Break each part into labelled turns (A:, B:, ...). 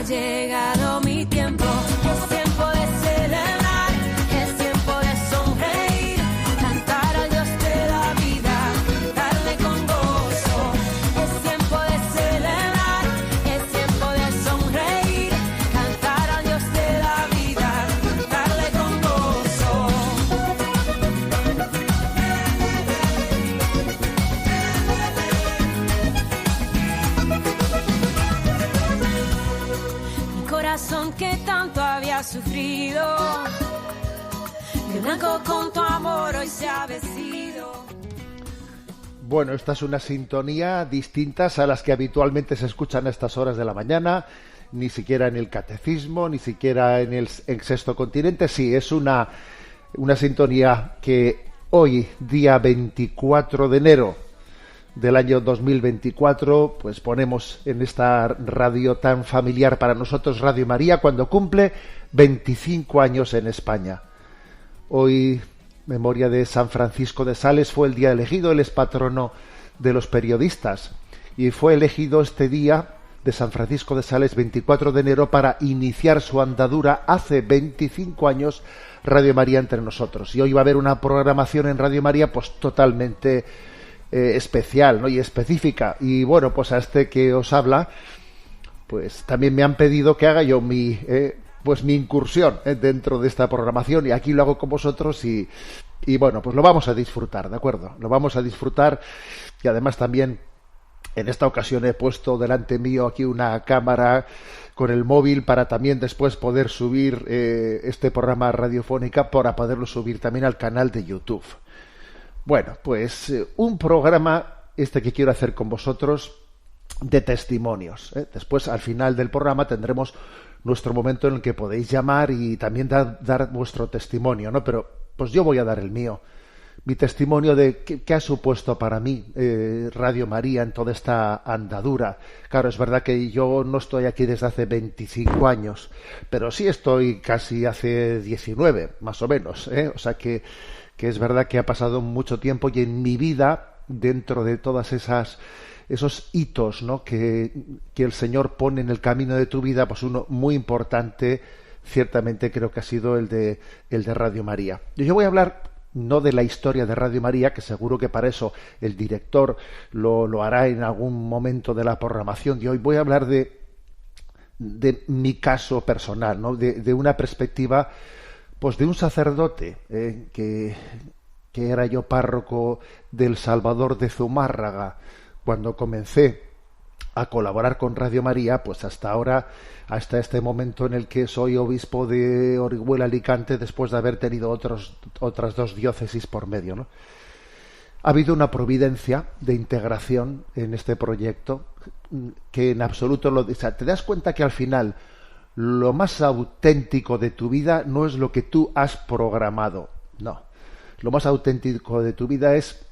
A: llegado mi tiempo. Es tiempo de celebrar, es tiempo de sonreír, cantar al Dios de la vida, darle con gozo. Es tiempo de celebrar, es tiempo de sonreír, cantar al Dios de la vida, darle con gozo. Mi corazón que tanto había sufrido, de blanco con tu amor hoy se ha vestido.
B: Bueno, esta es una sintonía distintas a las que habitualmente se escuchan a estas horas de la mañana, ni siquiera en el catecismo, ni siquiera en Sexto Continente. Sí, es una sintonía que hoy, día 24 de enero del año 2024, pues ponemos en esta radio tan familiar para nosotros, Radio María, cuando cumple 25 años en España. Hoy, memoria de San Francisco de Sales, fue el día elegido, él es patrono de los periodistas, y fue elegido este día de San Francisco de Sales, 24 de enero, para iniciar su andadura hace 25 años Radio María entre nosotros. Y hoy va a haber una programación en Radio María pues totalmente especial, ¿no? Y específica. Y bueno, pues a este que os habla, pues también me han pedido que haga yo mi incursión dentro de esta programación, y aquí lo hago con vosotros y bueno, pues lo vamos a disfrutar, ¿de acuerdo? Lo vamos a disfrutar, y además también en esta ocasión he puesto delante mío aquí una cámara con el móvil para también después poder subir este programa radiofónica, para poderlo subir también al canal de YouTube. Bueno, pues un programa este que quiero hacer con vosotros de testimonios. Después, al final del programa, tendremos nuestro momento en el que podéis llamar y también dar vuestro testimonio, ¿no? Pero pues yo voy a dar el mío, mi testimonio de qué ha supuesto para mí Radio María en toda esta andadura. Claro, es verdad que yo no estoy aquí desde hace 25 años, pero sí estoy casi hace 19, más o menos, O sea que es verdad que ha pasado mucho tiempo, y en mi vida, dentro de todas esos hitos, ¿no?, que el Señor pone en el camino de tu vida, pues uno muy importante, ciertamente creo que ha sido el de Radio María. Yo voy a hablar no de la historia de Radio María, que seguro que para eso el director lo hará en algún momento de la programación, y hoy voy a hablar de mi caso personal, ¿no?, de una perspectiva pues de un sacerdote que era yo párroco del Salvador de Zumárraga cuando comencé a colaborar con Radio María, pues hasta ahora, hasta este momento en el que soy obispo de Orihuela, Alicante, después de haber tenido otras dos diócesis por medio, ¿no? Ha habido una providencia de integración en este proyecto que en absoluto o sea, te das cuenta que al final lo más auténtico de tu vida no es lo que tú has programado, no. Lo más auténtico de tu vida es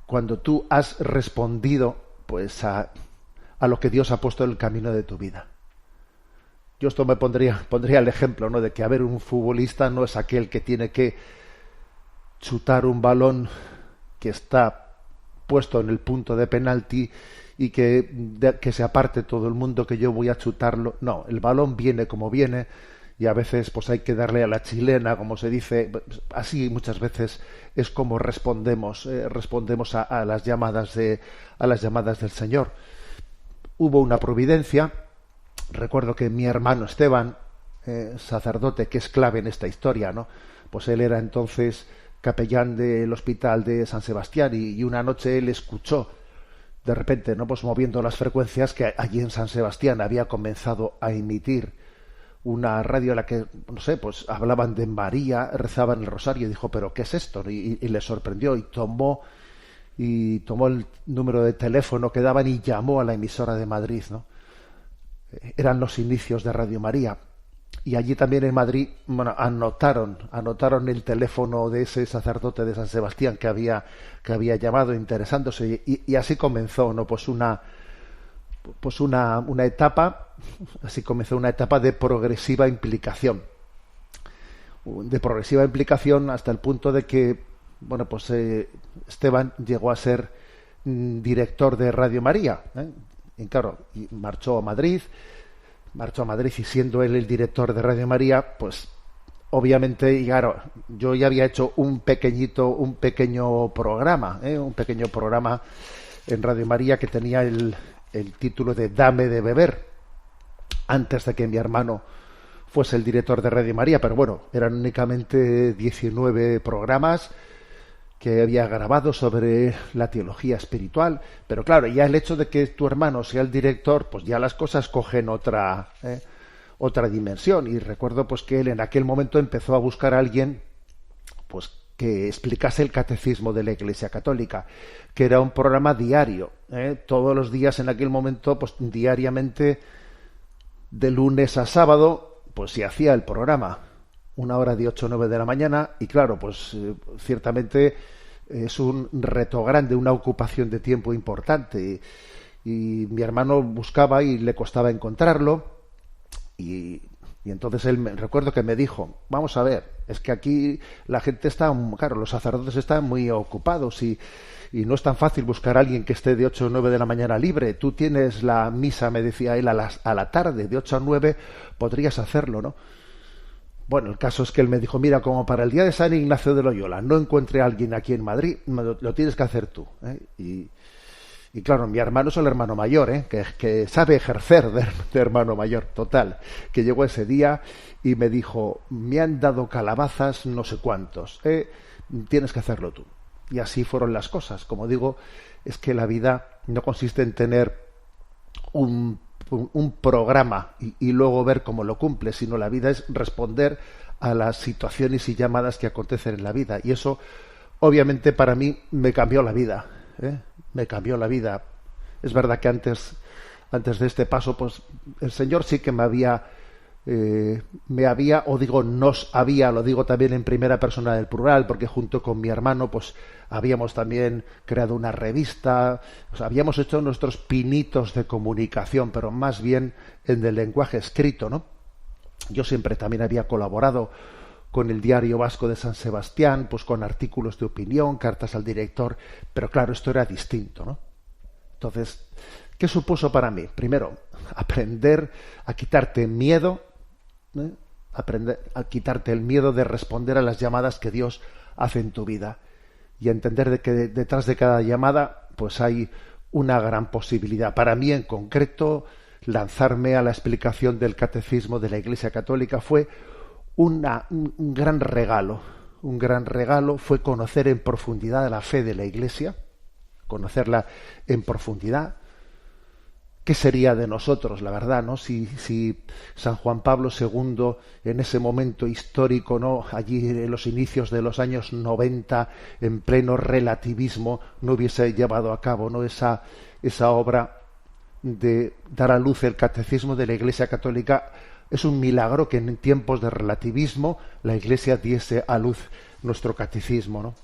B: cuando tú has respondido pues a lo que Dios ha puesto en el camino de tu vida. Yo esto me pondría el ejemplo, ¿no?, de que, a ver, un futbolista no es aquel que tiene que chutar un balón que está puesto en el punto de penalti y que se aparte todo el mundo, que yo voy a chutarlo. No, el balón viene como viene, y a veces pues hay que darle a la chilena, como se dice. Así muchas veces es como respondemos a las llamadas del Señor. Hubo una providencia. Recuerdo que mi hermano Esteban, sacerdote, que es clave en esta historia, ¿no?, pues él era entonces capellán del hospital de San Sebastián, y una noche él escuchó de repente, ¿no?, pues moviendo las frecuencias, que allí en San Sebastián había comenzado a emitir una radio en la que, no sé, pues hablaban de María, rezaban el rosario, y dijo, ¿pero qué es esto? Y le sorprendió, y tomó el número de teléfono que daban y llamó a la emisora de Madrid, ¿no? Eran los inicios de Radio María. Y allí también en Madrid, bueno, anotaron el teléfono de ese sacerdote de San Sebastián que había llamado interesándose, y así comenzó, ¿no?, pues una etapa, así comenzó una etapa de progresiva implicación. Hasta el punto de que, bueno, pues Esteban llegó a ser director de Radio María, y claro, marchó a Madrid, marchó a Madrid y siendo él el director de Radio María, pues obviamente, y claro, yo ya había hecho un pequeño programa en Radio María que tenía el título de Dame de beber, antes de que mi hermano fuese el director de Radio María, pero bueno, eran únicamente 19 programas que había grabado sobre la teología espiritual, pero claro, ya el hecho de que tu hermano sea el director, pues ya las cosas cogen otra dimensión. Y recuerdo pues que él en aquel momento empezó a buscar a alguien pues que explicase el catecismo de la Iglesia Católica, que era un programa diario, todos los días en aquel momento, pues diariamente, de lunes a sábado, pues se hacía el programa, una hora de 8 o 9 de la mañana, y claro, pues ciertamente es un reto grande, una ocupación de tiempo importante, y mi hermano buscaba y le costaba encontrarlo, y entonces recuerdo que me dijo, vamos a ver, es que aquí la gente está, claro, los sacerdotes están muy ocupados y no es tan fácil buscar a alguien que esté de 8 o 9 de la mañana libre. Tú tienes la misa, me decía él, a la tarde, de 8 a 9, podrías hacerlo, ¿no? Bueno, el caso es que él me dijo, mira, como para el día de San Ignacio de Loyola no encuentre a alguien aquí en Madrid, lo tienes que hacer tú, ¿eh? Y claro, mi hermano es el hermano mayor, que sabe ejercer de hermano mayor, total, que llegó ese día y me dijo, me han dado calabazas no sé cuántos, tienes que hacerlo tú. Y así fueron las cosas. Como digo, es que la vida no consiste en tener un programa y luego ver cómo lo cumple, sino la vida es responder a las situaciones y llamadas que acontecen en la vida. Y eso, obviamente, para mí me cambió la vida, me cambió la vida. Es verdad que antes de este paso, pues el Señor sí que nos había, lo digo también en primera persona del plural, porque junto con mi hermano, pues habíamos también creado una revista, o sea, habíamos hecho nuestros pinitos de comunicación, pero más bien en el lenguaje escrito, ¿no? Yo siempre también había colaborado con el Diario Vasco de San Sebastián, pues con artículos de opinión, cartas al director, pero claro, esto era distinto, ¿no? Entonces, ¿qué supuso para mí? Primero, aprender a quitarte miedo, aprender a quitarte el miedo de responder a las llamadas que Dios hace en tu vida y entender de que detrás de cada llamada pues hay una gran posibilidad. Para mí en concreto, lanzarme a la explicación del catecismo de la Iglesia Católica fue un gran regalo. Un gran regalo fue conocer en profundidad la fe de la Iglesia, conocerla en profundidad. ¿Qué sería de nosotros, la verdad, no? Si San Juan Pablo II, en ese momento histórico, ¿no?, allí en los inicios de los años 90, en pleno relativismo, no hubiese llevado a cabo, ¿no?, esa obra de dar a luz el catecismo de la Iglesia Católica. Es un milagro que en tiempos de relativismo la Iglesia diese a luz nuestro catecismo, ¿no?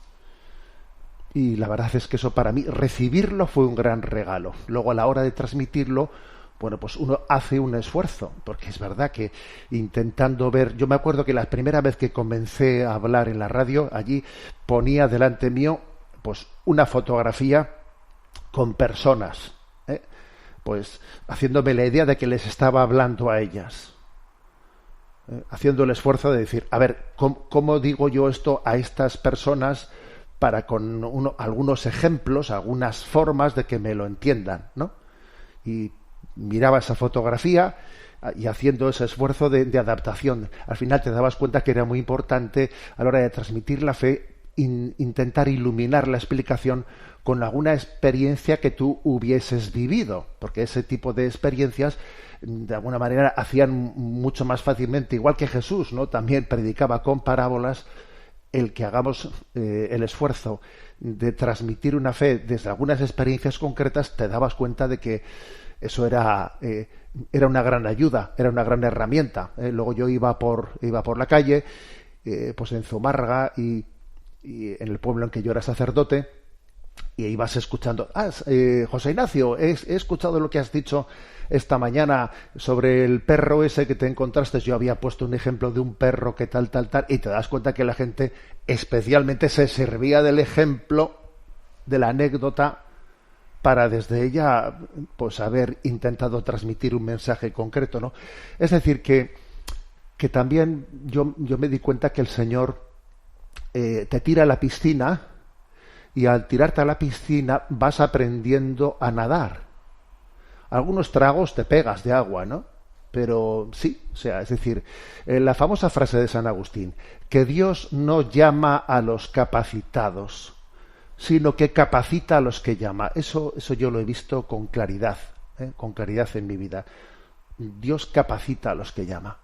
B: Y la verdad es que eso para mí, recibirlo fue un gran regalo. Luego a la hora de transmitirlo, bueno, pues uno hace un esfuerzo, porque es verdad que intentando ver, yo me acuerdo que la primera vez que comencé a hablar en la radio, allí ponía delante mío pues una fotografía con personas, pues haciéndome la idea de que les estaba hablando a ellas, haciendo el esfuerzo de decir, a ver, ¿cómo digo yo esto a estas personas para con algunos ejemplos, algunas formas de que me lo entiendan, ¿no? Y miraba esa fotografía y haciendo ese esfuerzo de adaptación. Al final te dabas cuenta que era muy importante a la hora de transmitir la fe intentar iluminar la explicación con alguna experiencia que tú hubieses vivido, porque ese tipo de experiencias de alguna manera hacían mucho más fácilmente, igual que Jesús, ¿no?, también predicaba con parábolas. El que hagamos el esfuerzo de transmitir una fe desde algunas experiencias concretas, te dabas cuenta de que eso era una gran ayuda, era una gran herramienta. Luego yo iba por la calle, pues en Zumárraga y en el pueblo en que yo era sacerdote, y ibas escuchando, José Ignacio, he escuchado lo que has dicho esta mañana sobre el perro ese que te encontraste. Yo había puesto un ejemplo de un perro que tal, y te das cuenta que la gente especialmente se servía del ejemplo, de la anécdota, para desde ella pues haber intentado transmitir un mensaje concreto, ¿no? Es decir, que también yo me di cuenta que el Señor te tira a la piscina y al tirarte a la piscina vas aprendiendo a nadar. Algunos tragos te pegas de agua, ¿no? Pero sí, o sea, es decir, la famosa frase de San Agustín, que Dios no llama a los capacitados, sino que capacita a los que llama. Eso yo lo he visto con claridad en mi vida. Dios capacita a los que llama.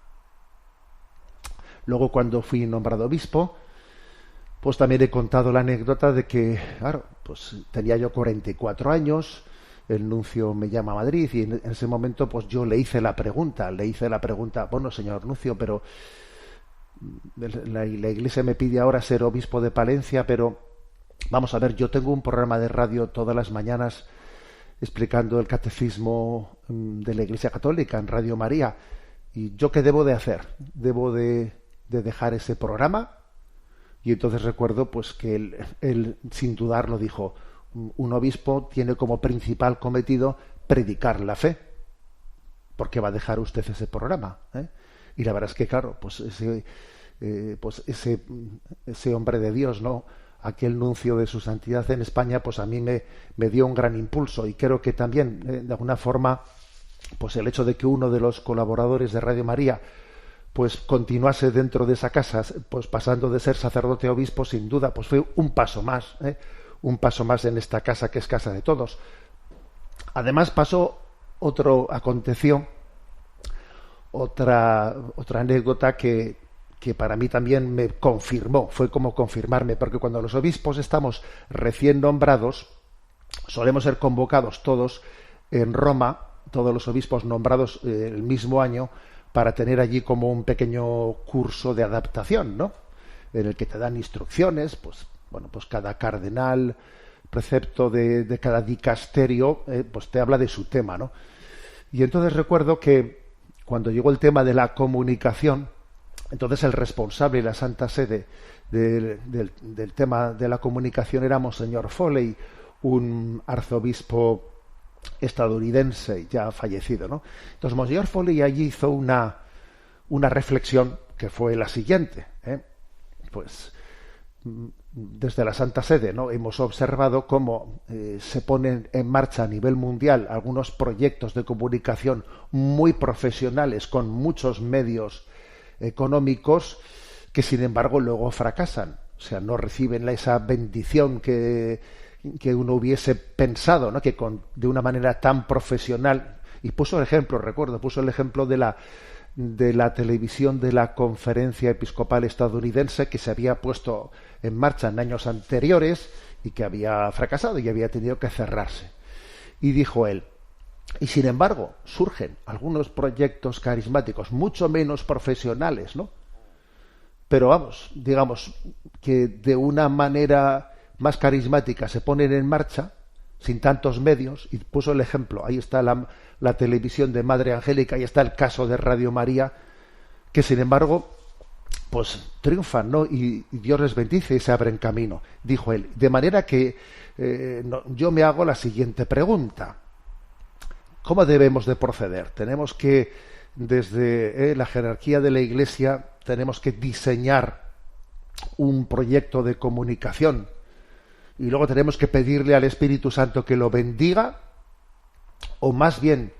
B: Luego, cuando fui nombrado obispo, pues también he contado la anécdota de que, claro, pues tenía yo 44 años, el nuncio me llama a Madrid y en ese momento pues yo le hice la pregunta, bueno, señor nuncio, pero la Iglesia me pide ahora ser obispo de Palencia, pero vamos a ver, yo tengo un programa de radio todas las mañanas explicando el catecismo de la Iglesia Católica en Radio María, y ¿yo qué debo de hacer? ¿Debo de dejar ese programa? Y entonces recuerdo pues que él sin dudarlo dijo: un obispo tiene como principal cometido predicar la fe. ¿Por qué va a dejar usted ese programa? Y la verdad es que, claro, pues ese hombre de Dios, ¿no? Aquel nuncio de su santidad en España, pues a mí me dio un gran impulso, y creo que también, de alguna forma, pues el hecho de que uno de los colaboradores de Radio María pues continuase dentro de esa casa, pues pasando de ser sacerdote a obispo, sin duda, pues fue un paso más en esta casa que es casa de todos. Además aconteció otra anécdota que para mí también me confirmó, fue como confirmarme, porque cuando los obispos estamos recién nombrados, solemos ser convocados todos en Roma, todos los obispos nombrados el mismo año, para tener allí como un pequeño curso de adaptación, ¿no? En el que te dan instrucciones, pues cada cardenal, precepto de cada dicasterio, pues te habla de su tema, ¿no? Y entonces recuerdo que cuando llegó el tema de la comunicación, entonces el responsable y la Santa Sede del tema de la comunicación era Monseñor Foley, un arzobispo estadounidense ya fallecido, ¿no? Entonces Monseñor Foley allí hizo una reflexión que fue la siguiente, pues desde la Santa Sede, ¿no? Hemos observado cómo se ponen en marcha a nivel mundial algunos proyectos de comunicación muy profesionales con muchos medios económicos que sin embargo luego fracasan, o sea, no reciben esa bendición que uno hubiese pensado, ¿no? Que de una manera tan profesional, y puso el ejemplo de la televisión de la Conferencia Episcopal Estadounidense, que se había puesto en marcha en años anteriores y que había fracasado y había tenido que cerrarse. Y dijo él: y sin embargo surgen algunos proyectos carismáticos mucho menos profesionales, ¿no? Pero digamos que de una manera más carismática se ponen en marcha sin tantos medios, y puso el ejemplo, ahí está la televisión de Madre Angélica, ahí está el caso de Radio María, que sin embargo pues triunfan, ¿no? Y Dios les bendice y se abren camino, dijo él. De manera que yo me hago la siguiente pregunta: ¿cómo debemos de proceder? Tenemos que, desde la jerarquía de la Iglesia, tenemos que diseñar un proyecto de comunicación y luego tenemos que pedirle al Espíritu Santo que lo bendiga, o más bien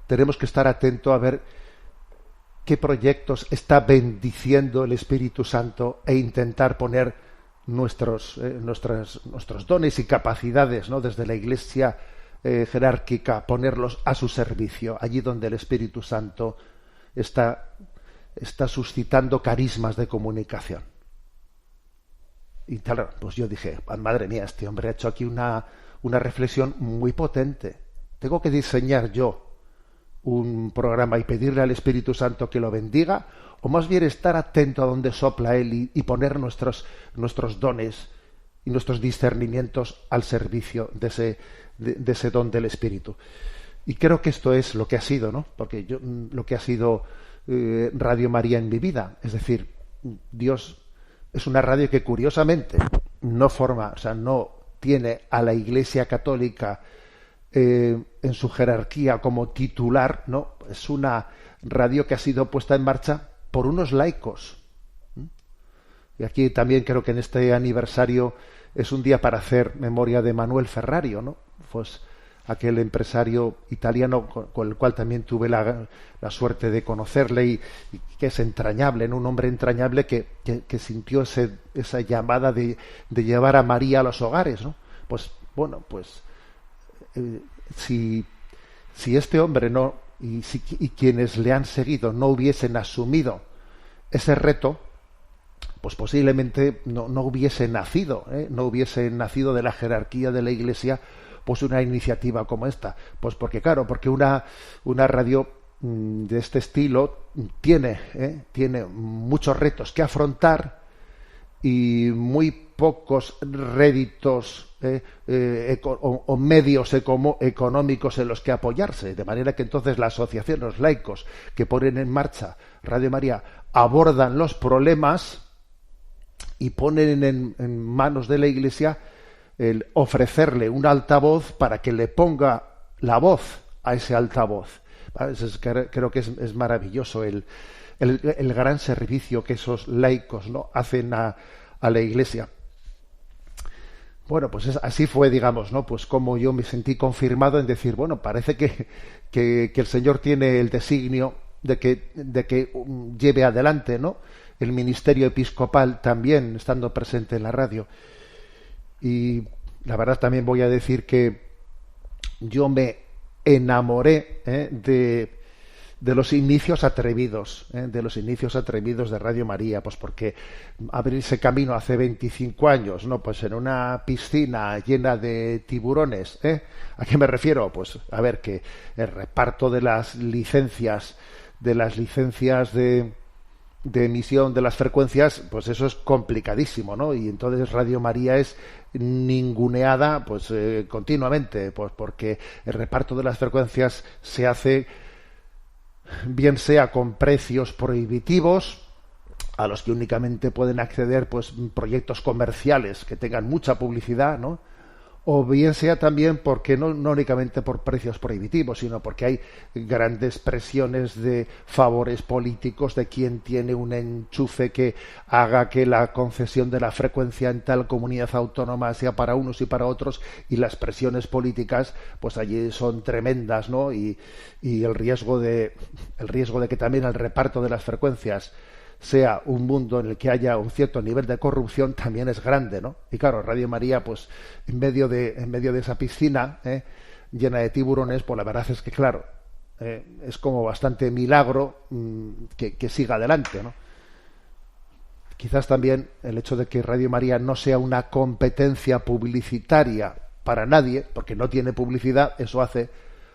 B: tenemos que estar atentos a ver qué proyectos está bendiciendo el Espíritu Santo e intentar poner nuestros dones y capacidades, ¿no? Desde la Iglesia jerárquica, ponerlos a su servicio, allí donde el Espíritu Santo está suscitando carismas de comunicación. Y tal, pues yo dije: madre mía, este hombre ha hecho aquí una reflexión muy potente. Tengo que diseñar yo un programa y pedirle al Espíritu Santo que lo bendiga, o más bien estar atento a donde sopla él y poner nuestros dones y nuestros discernimientos al servicio de ese don del Espíritu. Y creo que esto es lo que ha sido, ¿no? Porque lo que ha sido Radio María en mi vida. Es decir, Dios es una radio que curiosamente no tiene a la Iglesia Católica en su jerarquía como titular, ¿no? Es una radio que ha sido puesta en marcha por unos laicos. Y aquí también creo que en este aniversario es un día para hacer memoria de Manuel Ferrario, ¿no? Pues aquel empresario italiano con el cual también tuve la suerte de conocerle y que es entrañable, ¿no? Un hombre entrañable que sintió esa llamada de llevar a María a los hogares, ¿no? Pues bueno, pues si este hombre no y quienes le han seguido no hubiesen asumido ese reto, pues posiblemente no hubiese nacido, no hubiese nacido de la jerarquía de la Iglesia pues una iniciativa como esta. Pues porque claro, porque una radio de este estilo tiene muchos retos que afrontar y muy pocos réditos o medios económicos en los que apoyarse, de manera que entonces la asociación, los laicos que ponen en marcha Radio María abordan los problemas y ponen en manos de la Iglesia el ofrecerle un altavoz para que le ponga la voz a ese altavoz. Creo que es maravilloso el gran servicio que esos laicos, ¿no?, hacen a la Iglesia. Bueno, pues así fue, digamos, ¿no? Pues como yo me sentí confirmado en decir, bueno, parece que el Señor tiene el designio de que lleve adelante, ¿no?, el ministerio episcopal también estando presente en la radio. Y la verdad también voy a decir que yo me enamoré de los inicios atrevidos, de Radio María, pues porque abrirse camino hace 25 años, ¿no? Pues en una piscina llena de tiburones, ¿a qué me refiero? Pues a ver, que el reparto de las licencias de emisión de las frecuencias, pues eso es complicadísimo, ¿no? Y entonces Radio María es ninguneada pues continuamente, pues porque el reparto de las frecuencias se hace bien sea con precios prohibitivos a los que únicamente pueden acceder pues proyectos comerciales que tengan mucha publicidad, ¿no? O bien sea también porque no únicamente por precios prohibitivos, sino porque hay grandes presiones de favores políticos de quien tiene un enchufe que haga que la concesión de la frecuencia en tal comunidad autónoma sea para unos y para otros, y las presiones políticas pues allí son tremendas, ¿no? Y el riesgo de que también el reparto de las frecuencias sea un mundo en el que haya un cierto nivel de corrupción también es grande, ¿no? Y claro, Radio María, pues en medio de esa piscina llena de tiburones, pues la verdad es que claro, es como bastante milagro que siga adelante, ¿no? Quizás también el hecho de que Radio María no sea una competencia publicitaria para nadie, porque no tiene publicidad, eso hace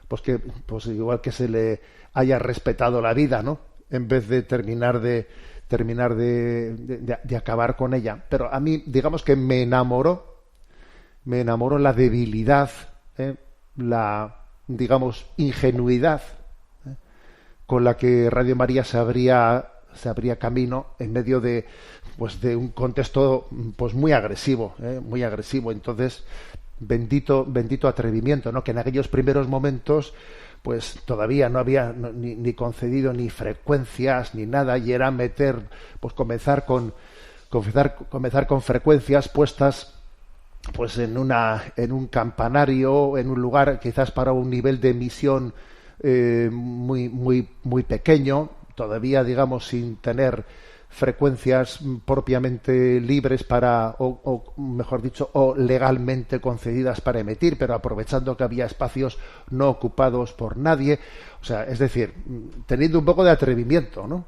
B: pues que pues igual que se le haya respetado la vida, ¿no?, en vez de terminar de acabar con ella. Pero a mí, digamos que me enamoró la debilidad, la, digamos, ingenuidad con la que Radio María se abría camino en medio de un contexto pues muy agresivo. Entonces, bendito atrevimiento, ¿no?, que en aquellos primeros momentos pues todavía no había ni concedido ni frecuencias ni nada, y era comenzar con frecuencias puestas pues en un campanario, en un lugar quizás para un nivel de emisión muy pequeño, todavía, digamos, sin tener frecuencias propiamente libres o mejor dicho, o legalmente concedidas para emitir, pero aprovechando que había espacios no ocupados por nadie. O sea, es decir, teniendo un poco de atrevimiento, ¿no?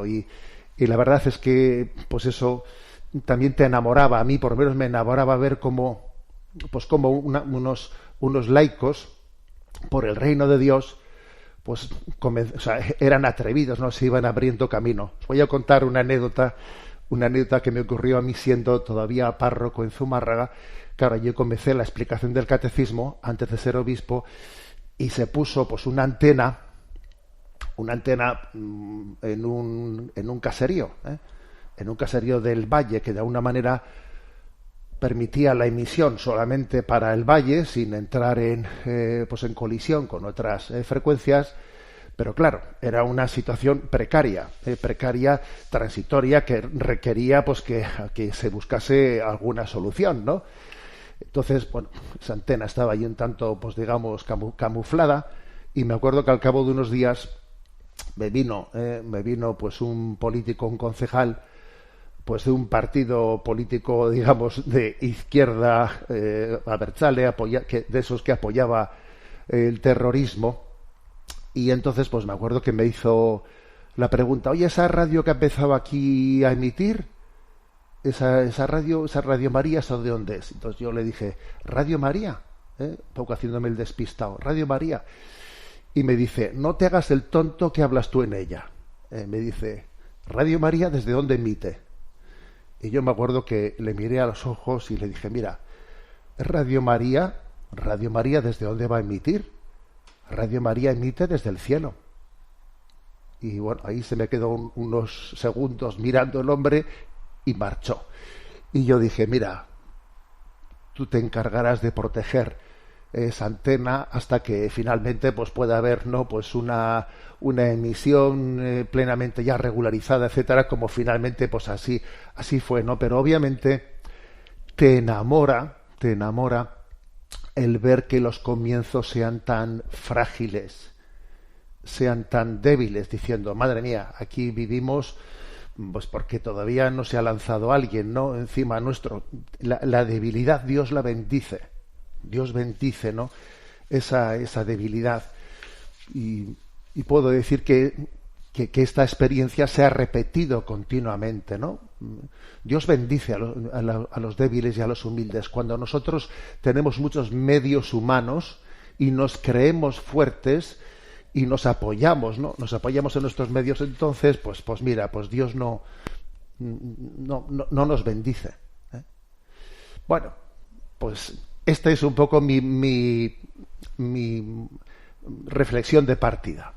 B: Y la verdad es que pues eso también te enamoraba. A mí por lo menos me enamoraba ver cómo unos laicos por el reino de Dios pues eran atrevidos, ¿no? Se iban abriendo camino. Os voy a contar una anécdota que me ocurrió a mí siendo todavía párroco en Zumárraga. Claro, yo comencé la explicación del catecismo antes de ser obispo y se puso pues una antena en un caserío, en un caserío del Valle, que de alguna manera permitía la emisión solamente para el valle, sin entrar pues en colisión con otras frecuencias, pero claro, era una situación precaria, transitoria, que requería pues que se buscase alguna solución, ¿no? Entonces, bueno, esa antena estaba ahí un tanto, pues digamos, camuflada, y me acuerdo que al cabo de unos días me vino pues un político, un concejal, pues de un partido político, digamos, de izquierda, abertzale, de esos que apoyaba el terrorismo, y entonces pues me acuerdo que me hizo la pregunta: oye, esa radio que ha empezado aquí a emitir, esa radio María, ¿eso de dónde es? Entonces yo le dije: Radio María, un poco haciéndome el despistado, Radio María. Y me dice: no te hagas el tonto, que hablas tú en ella. Me dice: Radio María, ¿desde dónde emite? Y yo me acuerdo que le miré a los ojos y le dije: mira, Radio María, ¿desde dónde va a emitir? Radio María emite desde el cielo. Y bueno, ahí se me quedó unos segundos mirando el hombre y marchó. Y yo dije: mira, tú te encargarás de proteger esa antena hasta que finalmente pues pueda haber, ¿no?, pues una emisión plenamente ya regularizada, etcétera, como finalmente pues así fue, ¿no? Pero obviamente te enamora el ver que los comienzos sean tan frágiles, sean tan débiles, diciendo: madre mía, aquí vivimos pues porque todavía no se ha lanzado alguien, ¿no?, encima nuestro. La debilidad Dios la bendice. Dios bendice, ¿no?, esa debilidad. Y puedo decir que esta experiencia se ha repetido continuamente, ¿no? Dios bendice a los débiles y a los humildes. Cuando nosotros tenemos muchos medios humanos y nos creemos fuertes y nos apoyamos, ¿no? Nos apoyamos en nuestros medios, entonces, pues mira, pues Dios no nos bendice, ¿eh? Bueno, pues esta es un poco mi reflexión de partida.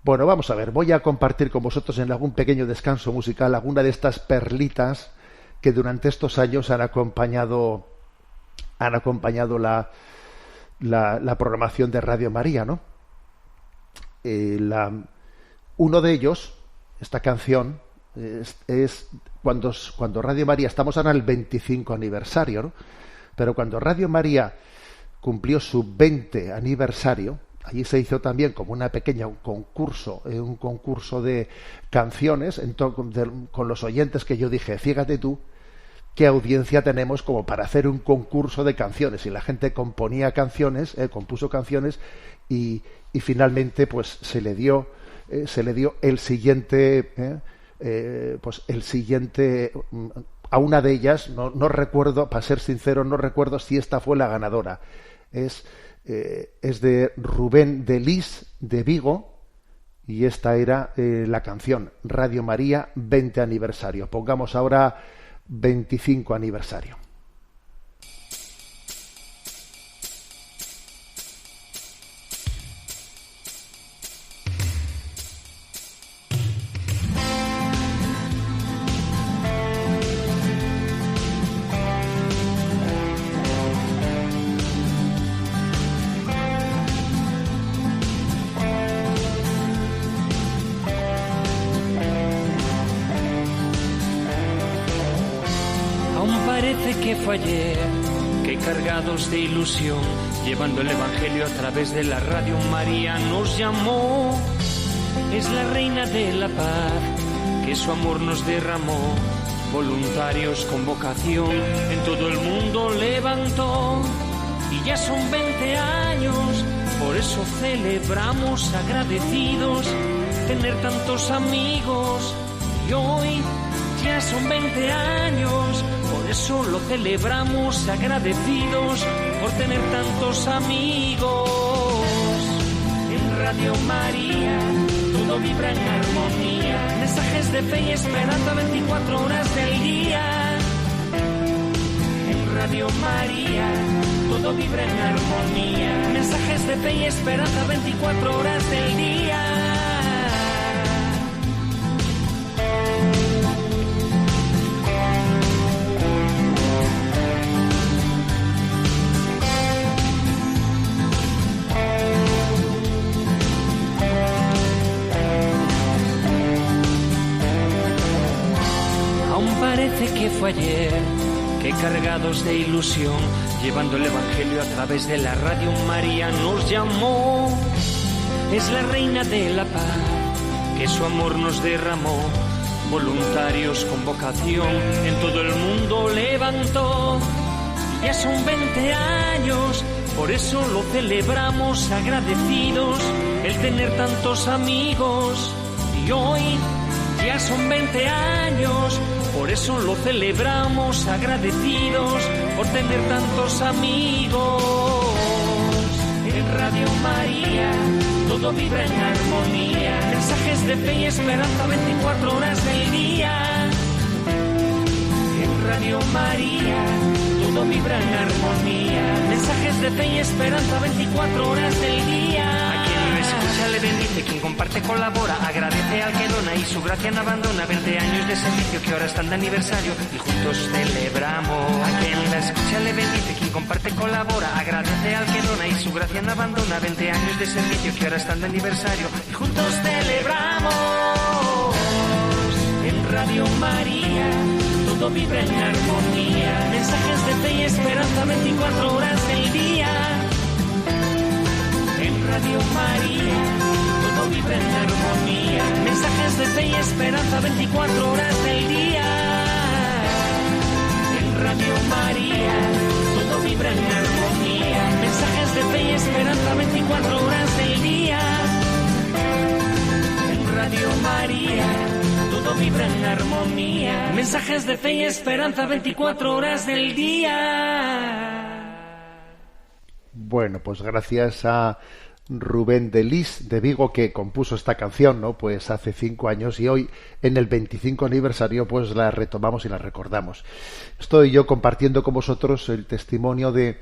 B: Bueno, vamos a ver, voy a compartir con vosotros en algún pequeño descanso musical alguna de estas perlitas que durante estos años han acompañado la programación de Radio María, ¿no? Uno de ellos, esta canción, es cuando Radio María, estamos ahora en el 25 aniversario, ¿no? Pero cuando Radio María cumplió su 20 aniversario, allí se hizo también como una pequeña concurso, un concurso de canciones con los oyentes, que yo dije: fíjate tú qué audiencia tenemos como para hacer un concurso de canciones. Y la gente componía canciones, compuso canciones, y finalmente pues se le dio el siguiente, a una de ellas, no recuerdo, para ser sincero, no recuerdo si esta fue la ganadora. Es de Rubén de Lis, de Vigo, y esta era la canción Radio María 20 aniversario. Pongamos ahora 25 aniversario.
C: Ayer, que cargados de ilusión, llevando el Evangelio a través de la Radio María, nos llamó. Es la reina de la paz, que su amor nos derramó. Voluntarios con vocación, en todo el mundo levantó. Y ya son 20 años, por eso celebramos agradecidos tener tantos amigos. Y hoy ya son 20 años, por eso lo celebramos agradecidos por tener tantos amigos. En Radio María todo vibra en armonía, mensajes de fe y esperanza 24 horas del día. En Radio María todo vibra en armonía, mensajes de fe y esperanza 24 horas del día. parece que fue ayer, que cargados de ilusión, llevando el Evangelio a través de la radio, María nos llamó. Es la reina de la paz, que su amor nos derramó. Voluntarios con vocación en todo el mundo levantó. Ya son 20 años, por eso lo celebramos agradecidos, el tener tantos amigos. Y hoy ya son 20 años, por eso lo celebramos agradecidos, por tener tantos amigos. En Radio María todo vibra en armonía, mensajes de fe y esperanza 24 horas del día. En Radio María todo vibra en armonía, mensajes de fe y esperanza 24 horas del día. A quien lo escucha le bendice, quien comparte colabora, agradece al que dona y su gracia no abandona. 20 años de servicio que ahora están de aniversario y juntos celebramos. A quien la escucha le bendice, quien comparte colabora, agradece al que dona y su gracia no abandona. 20 años de servicio que ahora están de aniversario y juntos celebramos. En Radio María todo vibra en armonía, mensajes de fe y esperanza 24 horas del día. En Radio María todo vibra en armonía, mensajes de fe y esperanza 24 horas del día. En Radio María todo vibra en armonía, mensajes de fe y esperanza 24 horas del día. En Radio María todo vibra en armonía, mensajes de fe y esperanza 24 horas del día.
B: Bueno, pues gracias a Rubén de Lis de Vigo, que compuso esta canción, ¿no? Pues hace 5 años, y hoy en el 25 aniversario pues la retomamos y la recordamos. Estoy yo compartiendo con vosotros el testimonio de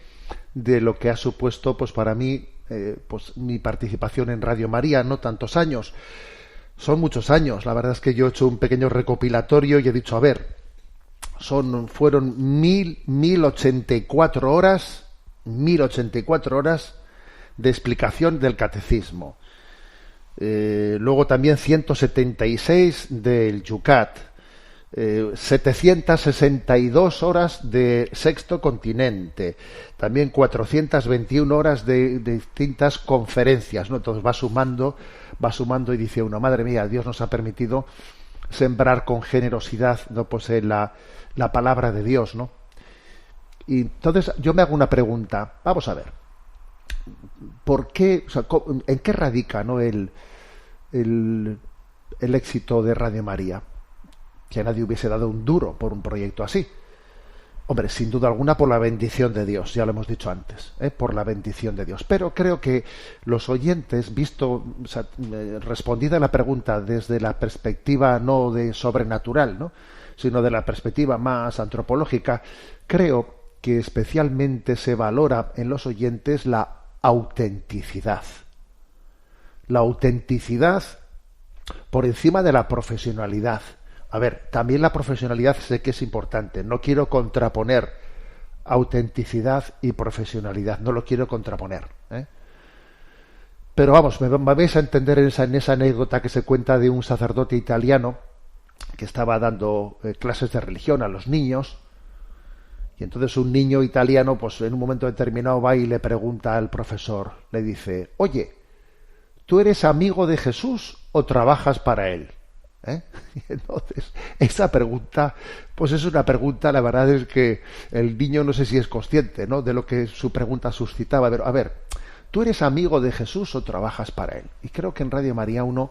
B: lo que ha supuesto pues para mí pues mi participación en Radio María, no tantos años. Son muchos años. La verdad es que yo he hecho un pequeño recopilatorio y he dicho, a ver, fueron 1084 horas de explicación del catecismo. Luego también 176 del Yucat, 762 horas de Sexto Continente, también 421 horas de distintas conferencias, ¿no? Entonces va sumando y dice uno, madre mía, Dios nos ha permitido sembrar con generosidad, ¿no? Pues la palabra de Dios, ¿no? Y entonces yo me hago una pregunta, vamos a ver, ¿por qué, o sea, en qué radica, ¿no? el éxito de Radio María? Que nadie hubiese dado un duro por un proyecto así. Hombre, sin duda alguna por la bendición de Dios, ya lo hemos dicho antes, por la bendición de Dios. Pero creo que los oyentes, respondida la pregunta desde la perspectiva no de sobrenatural, ¿no? Sino de la perspectiva más antropológica, creo que especialmente se valora en los oyentes la autenticidad. La autenticidad por encima de la profesionalidad. A ver, también la profesionalidad sé que es importante. No quiero contraponer autenticidad y profesionalidad. No lo quiero contraponer, ¿eh? Pero vamos, me vais a entender en esa anécdota que se cuenta de un sacerdote italiano que estaba dando clases de religión a los niños. Y entonces un niño italiano, pues en un momento determinado va y le pregunta al profesor, le dice, oye, ¿tú eres amigo de Jesús o trabajas para él? Y entonces esa pregunta pues es una pregunta, la verdad es que el niño no sé si es consciente, ¿no?, de lo que su pregunta suscitaba. Pero a ver, ¿tú eres amigo de Jesús o trabajas para él? Y creo que en Radio María uno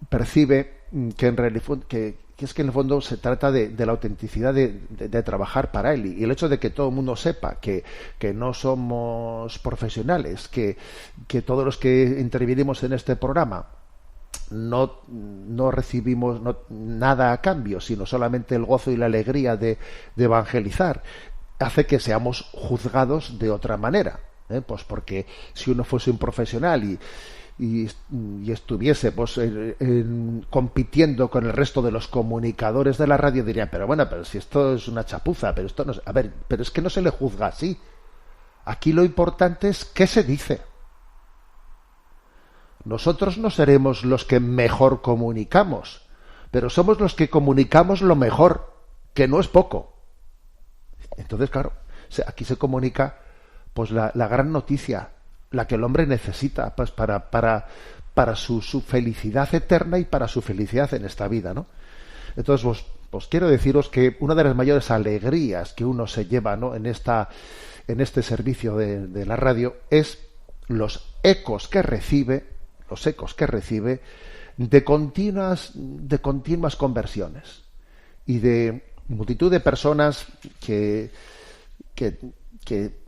B: percibe que en realidad que es que en el fondo se trata de la autenticidad de trabajar para él, y el hecho de que todo el mundo sepa que no somos profesionales, que todos los que intervinimos en este programa no recibimos nada a cambio, sino solamente el gozo y la alegría de evangelizar, hace que seamos juzgados de otra manera, pues porque si uno fuese un profesional y estuviese pues compitiendo con el resto de los comunicadores de la radio, dirían, pero si esto es una chapuza, pero esto no, a ver, pero es que no se le juzga así. Aquí lo importante es qué se dice. Nosotros no seremos los que mejor comunicamos, pero somos los que comunicamos lo mejor que no es poco. Entonces, claro, aquí se comunica pues la gran noticia, la que el hombre necesita pues para su felicidad eterna y para su felicidad en esta vida, ¿no? Entonces, pues quiero deciros que una de las mayores alegrías que uno se lleva, ¿no?, en este servicio de la radio es los ecos que recibe de continuas conversiones y de multitud de personas que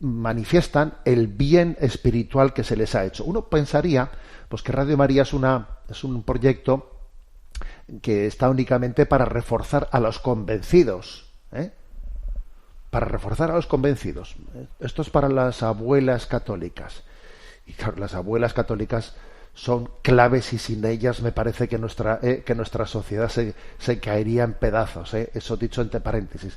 B: manifiestan el bien espiritual que se les ha hecho. Uno pensaría pues que Radio María es un proyecto que está únicamente para reforzar a los convencidos, para reforzar a los convencidos. Esto es para las abuelas católicas. Y claro, las abuelas católicas son claves y sin ellas me parece que nuestra sociedad se caería en pedazos. Eso dicho entre paréntesis.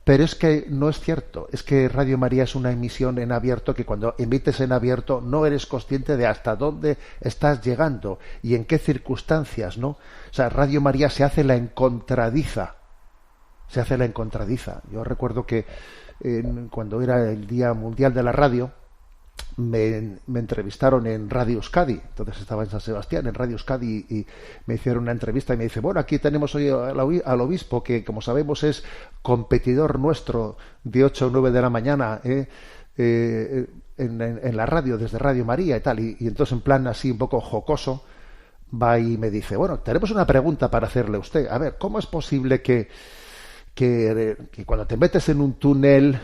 B: Pero es que no es cierto. Es que Radio María es una emisión en abierto que cuando emites en abierto no eres consciente de hasta dónde estás llegando y en qué circunstancias, ¿no? O sea, Radio María se hace la encontradiza. Yo recuerdo que cuando era el Día Mundial de la Radio, me entrevistaron en Radio Euskadi. Entonces estaba en San Sebastián, en Radio Euskadi, y me hicieron una entrevista y me dice, bueno, aquí tenemos hoy al obispo, que como sabemos es competidor nuestro de 8 o 9 de la mañana en la radio, desde Radio María y tal. Y entonces, en plan así un poco jocoso, va y me dice, bueno, tenemos una pregunta para hacerle a usted. A ver, ¿cómo es posible que cuando te metes en un túnel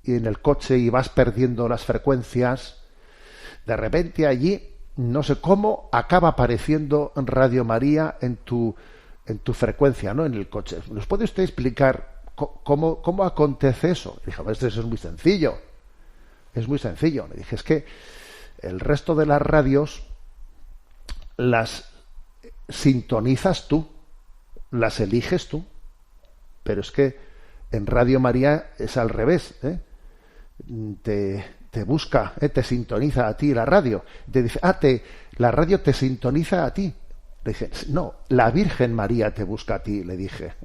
B: y en el coche y vas perdiendo las frecuencias, de repente allí, no sé cómo, acaba apareciendo Radio María en tu frecuencia, ¿no?, en el coche? ¿Nos puede usted explicar cómo acontece eso? Y dije, eso es muy sencillo. Es muy sencillo. Le dije, es que el resto de las radios las sintonizas tú, las eliges tú, pero es que en Radio María es al revés, te busca, te sintoniza a ti la radio, te dice, la radio te sintoniza a ti. Le dije, no, la Virgen María te busca a ti, le dije.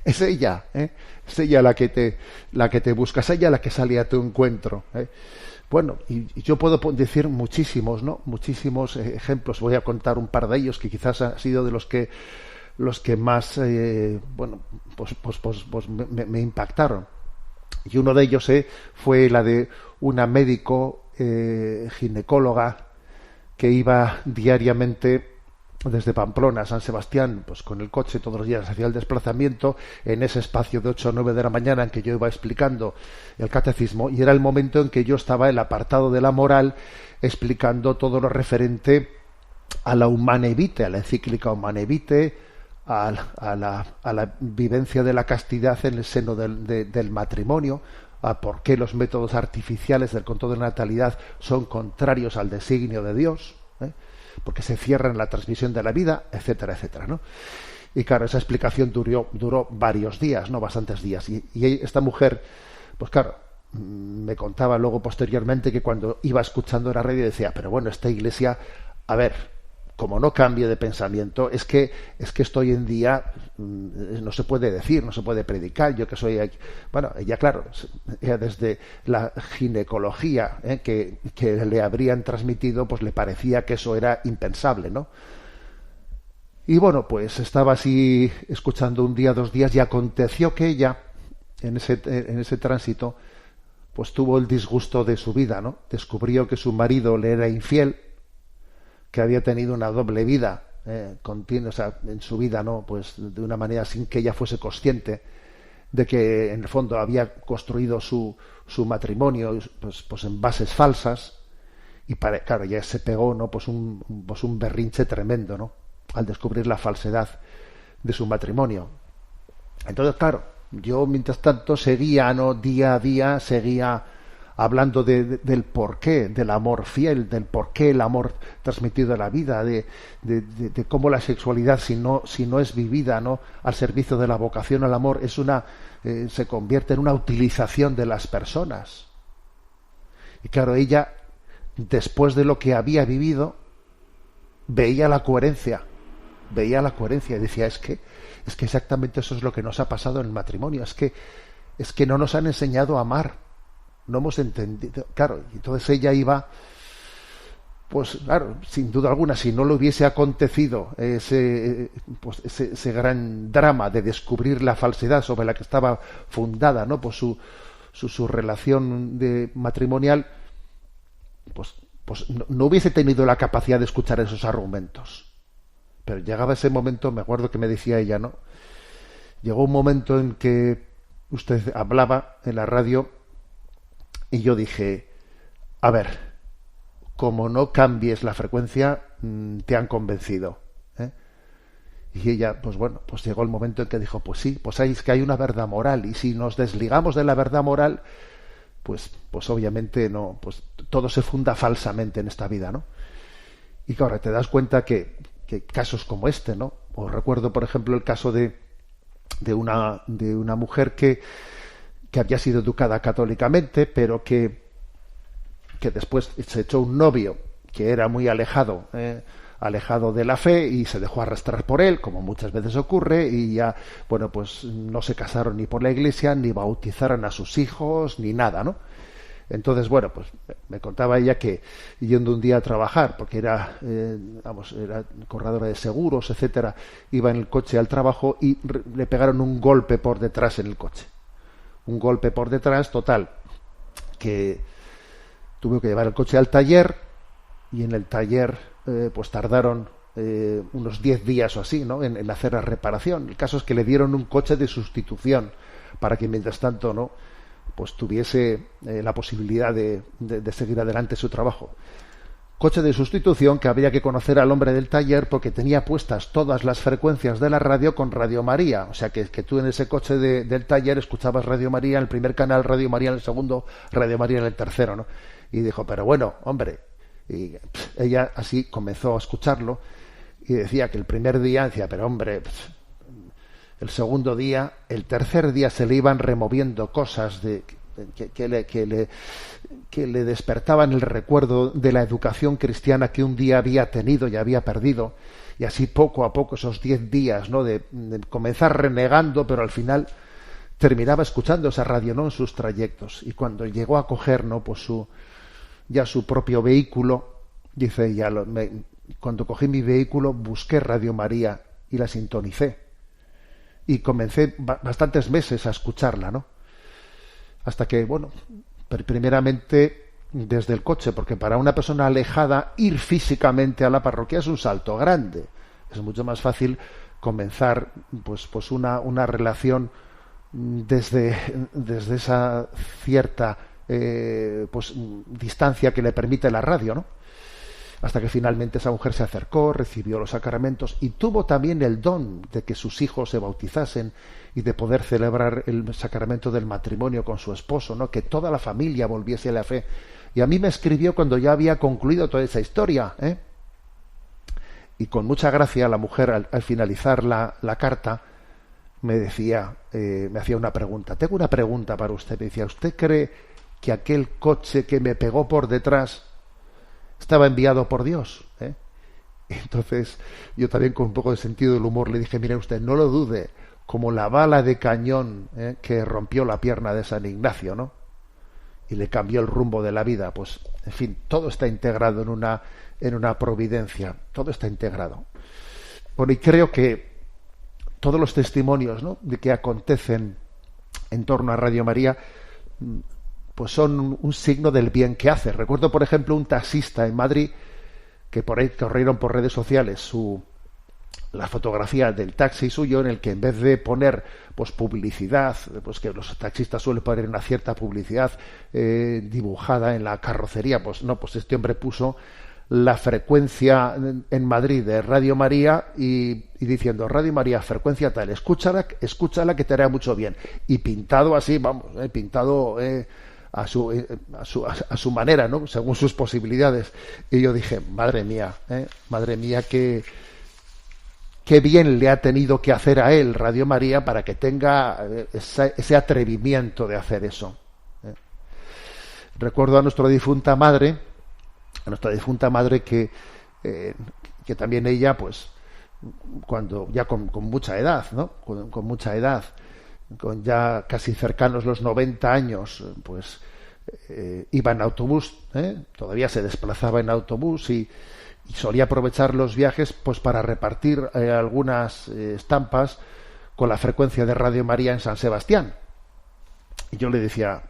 B: Es ella, es ella la que te busca, es ella la que sale a tu encuentro. Bueno, y yo puedo decir muchísimos, ¿no?, muchísimos ejemplos. Voy a contar un par de ellos que quizás han sido de los que más me impactaron. Y uno de ellos fue la de una médico ginecóloga que iba diariamente desde Pamplona a San Sebastián, pues con el coche todos los días hacía el desplazamiento en ese espacio de 8 o 9 de la mañana en que yo iba explicando el catecismo, y era el momento en que yo estaba en el apartado de la moral explicando todo lo referente a la Humanae Vitae, a la encíclica Humanae Vitae, a la vivencia de la castidad en el seno del matrimonio, a por qué los métodos artificiales del control de la natalidad son contrarios al designio de Dios, porque se cierran la transmisión de la vida, etcétera, etcétera, ¿no? Y claro, esa explicación duró varios días, no bastantes días. Y esta mujer, pues claro, me contaba luego posteriormente que cuando iba escuchando la radio decía, pero bueno, esta iglesia, a ver, como no cambie de pensamiento, es que esto hoy en día no se puede decir, no se puede predicar. Yo que soy, bueno, ella, claro, ella desde la ginecología que le habrían transmitido, pues le parecía que eso era impensable, ¿no? Y bueno, pues estaba así escuchando un día, 2 días, y aconteció que ella, en ese tránsito, pues tuvo el disgusto de su vida, ¿no? Descubrió que su marido le era infiel, que había tenido una doble vida continua, o sea, en su vida, ¿no?, pues de una manera sin que ella fuese consciente de que en el fondo había construido su matrimonio pues en bases falsas, y claro, ya se pegó, ¿no?, pues un berrinche tremendo, ¿no?, al descubrir la falsedad de su matrimonio. Entonces, claro, yo mientras tanto seguía, ¿no?, día a día seguía hablando del porqué del amor fiel, del porqué el amor transmitido a la vida, de cómo la sexualidad, si no es vivida, ¿no?, al servicio de la vocación al amor, se convierte en una utilización de las personas. Y claro, ella, después de lo que había vivido, veía la coherencia veía la coherencia y decía, es que exactamente eso es lo que nos ha pasado en el matrimonio, es que no nos han enseñado a amar, no hemos entendido, claro, y entonces ella iba, pues claro, sin duda alguna, si no le hubiese acontecido ese gran drama de descubrir la falsedad sobre la que estaba fundada, ¿no?, pues su relación matrimonial, pues no hubiese tenido la capacidad de escuchar esos argumentos. Pero llegaba ese momento, me acuerdo que me decía ella, ¿no?, llegó un momento en que usted hablaba en la radio y yo dije, a ver, como no cambies la frecuencia, te han convencido, ¿eh? Y ella, pues bueno, pues llegó el momento en que dijo, pues sí, pues es que hay una verdad moral, y si nos desligamos de la verdad moral, pues obviamente no, pues todo se funda falsamente en esta vida, ¿no? Y claro, te das cuenta que casos como este, ¿no? Os recuerdo, por ejemplo, el caso de una mujer que había sido educada católicamente, pero que después se echó un novio que era muy alejado de la fe, y se dejó arrastrar por él, como muchas veces ocurre, y ya, bueno, pues no se casaron ni por la iglesia, ni bautizaron a sus hijos, ni nada, ¿no? Entonces, bueno, pues me contaba ella que yendo un día a trabajar, porque era corredora de seguros, etcétera, iba en el coche al trabajo y le pegaron un golpe por detrás en el coche. Un golpe por detrás, total, que tuvo que llevar el coche al taller, y en el taller pues tardaron unos 10 días o así, ¿no?, en hacer la reparación. El caso es que le dieron un coche de sustitución para que mientras tanto, ¿no?, pues tuviese la posibilidad de seguir adelante su trabajo. Coche de sustitución que había que conocer al hombre del taller, porque tenía puestas todas las frecuencias de la radio con Radio María. O sea que tú en ese coche del taller escuchabas Radio María en el primer canal, Radio María en el segundo, Radio María en el tercero, ¿no? Y dijo, pero bueno, hombre. Y ella así comenzó a escucharlo y decía que el primer día decía, pero hombre, el segundo día, el tercer día se le iban removiendo cosas que le despertaban el recuerdo de la educación cristiana que un día había tenido y había perdido, y así poco a poco esos 10 días, ¿no?, de comenzar renegando, pero al final terminaba escuchando esa radio, ¿no?, en sus trayectos. Y cuando llegó a coger, ¿no?, pues su propio vehículo, dice ella, cuando cogí mi vehículo busqué Radio María y la sintonicé, y comencé bastantes meses a escucharla, ¿no?, hasta que, bueno, primeramente desde el coche, porque para una persona alejada ir físicamente a la parroquia es un salto grande. Es mucho más fácil comenzar pues una relación desde esa cierta distancia que le permite la radio, ¿no? Hasta que finalmente esa mujer se acercó, recibió los sacramentos y tuvo también el don de que sus hijos se bautizasen y de poder celebrar el sacramento del matrimonio con su esposo, ¿no?, que toda la familia volviese a la fe. Y a mí me escribió cuando ya había concluido toda esa historia, y con mucha gracia la mujer al finalizar la carta me decía, me hacía una pregunta. Tengo una pregunta para usted. Me decía, ¿usted cree que aquel coche que me pegó por detrás estaba enviado por Dios? Entonces yo también, con un poco de sentido del humor, le dije, mire usted, no lo dude, como la bala de cañón que rompió la pierna de San Ignacio, ¿no?, y le cambió el rumbo de la vida. Pues, en fin, todo está integrado en una providencia, todo está integrado. Bueno, y creo que todos los testimonios, ¿no?, de que acontecen en torno a Radio María, pues son un signo del bien que hace. Recuerdo, por ejemplo, un taxista en Madrid que por ahí corrieron por redes sociales la fotografía del taxi suyo, en el que en vez de poner pues publicidad, pues que los taxistas suelen poner una cierta publicidad dibujada en la carrocería, pues no, pues este hombre puso la frecuencia en Madrid de Radio María y diciendo, Radio María, frecuencia tal, escúchala que te hará mucho bien, y pintado así, vamos, pintado a su manera, ¿no?, según sus posibilidades. Y yo dije, madre mía, qué bien le ha tenido que hacer a él Radio María para que tenga ese atrevimiento de hacer eso. Recuerdo a nuestra difunta madre que también ella, pues, cuando ya con mucha edad, ¿no? Con mucha edad, con ya casi cercanos los 90 años, pues iba en autobús, todavía se desplazaba en autobús y solía aprovechar los viajes pues para repartir algunas estampas con la frecuencia de Radio María en San Sebastián. Y yo le decía,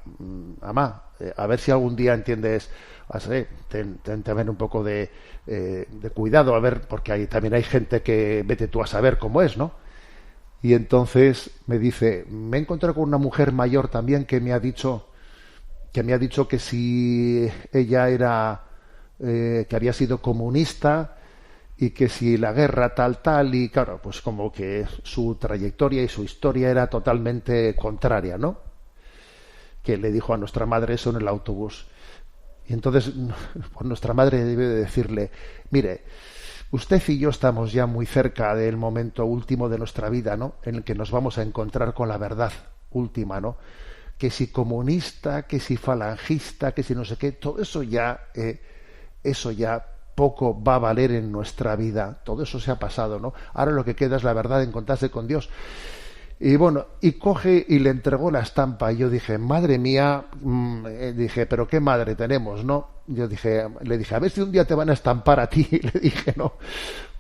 B: mamá, a ver si algún día entiendes, ten también un poco de cuidado, a ver, porque también hay gente que vete tú a saber cómo es, ¿no? Y entonces me dice, me he encontrado con una mujer mayor también que me ha dicho que si ella era que había sido comunista y que si la guerra tal, y claro, pues como que su trayectoria y su historia era totalmente contraria, ¿no? Que le dijo a nuestra madre eso en el autobús. Y entonces pues nuestra madre debe de decirle, mire, usted y yo estamos ya muy cerca del momento último de nuestra vida, ¿no? En el que nos vamos a encontrar con la verdad última, ¿no? Que si comunista, que si falangista, que si no sé qué, todo eso ya poco va a valer en nuestra vida. Todo eso se ha pasado, ¿no? Ahora lo que queda es la verdad, encontrarse con Dios. Y bueno, y coge y le entregó la estampa. Y yo dije, madre mía, dije, pero qué madre tenemos, ¿no? Le dije, a ver si un día te van a estampar a ti. Le dije, no,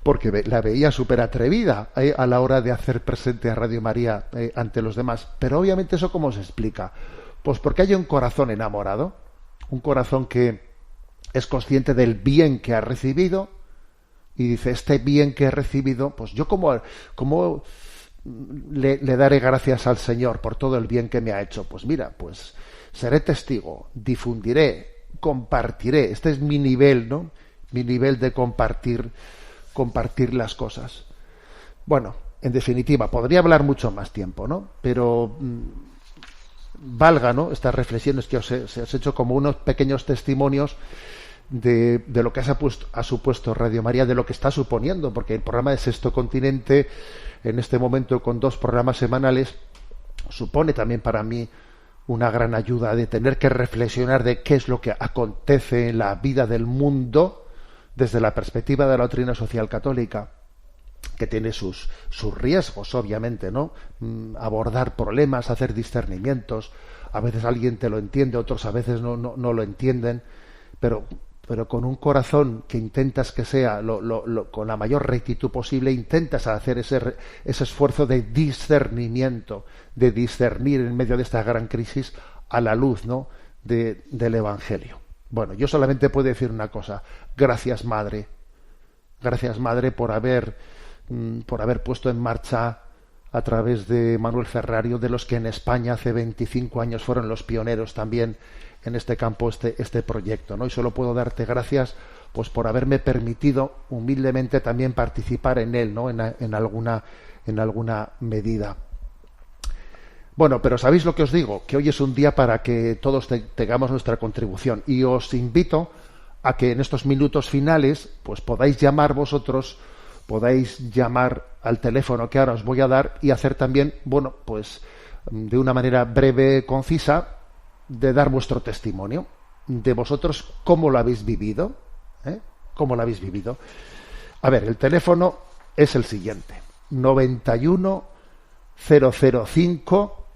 B: porque la veía súper atrevida a la hora de hacer presente a Radio María ante los demás. Pero obviamente eso, ¿cómo se explica? Pues porque hay un corazón enamorado, un corazón que es consciente del bien que ha recibido y dice, este bien que he recibido, pues yo como le daré gracias al Señor por todo el bien que me ha hecho. Pues mira, pues seré testigo, difundiré, compartiré. Este es mi nivel, ¿no? Mi nivel de compartir las cosas. Bueno, en definitiva, podría hablar mucho más tiempo, ¿no? Pero valga, ¿no? Estas reflexiones que os he hecho como unos pequeños testimonios de lo que ha supuesto Radio María, de lo que está suponiendo, porque el programa de Sexto Continente, en este momento con 2 programas semanales, supone también para mí una gran ayuda de tener que reflexionar de qué es lo que acontece en la vida del mundo desde la perspectiva de la doctrina social católica, que tiene sus riesgos, obviamente, ¿no? Abordar problemas, hacer discernimientos. A veces alguien te lo entiende, otros a veces no lo entienden, pero con un corazón que intentas que sea con la mayor rectitud posible, intentas hacer ese esfuerzo de discernimiento, de discernir en medio de esta gran crisis a la luz, ¿no? del Evangelio. Bueno, yo solamente puedo decir una cosa: gracias, Madre por haber puesto en marcha a través de Manuel Ferrario, de los que en España hace 25 años fueron los pioneros también en este campo, este proyecto, ¿no? Y solo puedo darte gracias pues por haberme permitido humildemente también participar en él, ¿no? en alguna medida. Bueno, pero ¿sabéis lo que os digo? Que hoy es un día para que todos tengamos nuestra contribución, y os invito a que en estos minutos finales pues podáis llamar vosotros, podáis llamar al teléfono que ahora os voy a dar y hacer también, bueno, pues de una manera breve, concisa, de dar vuestro testimonio de vosotros, cómo lo habéis vivido, cómo lo habéis vivido. A ver, el teléfono es el siguiente: 91 005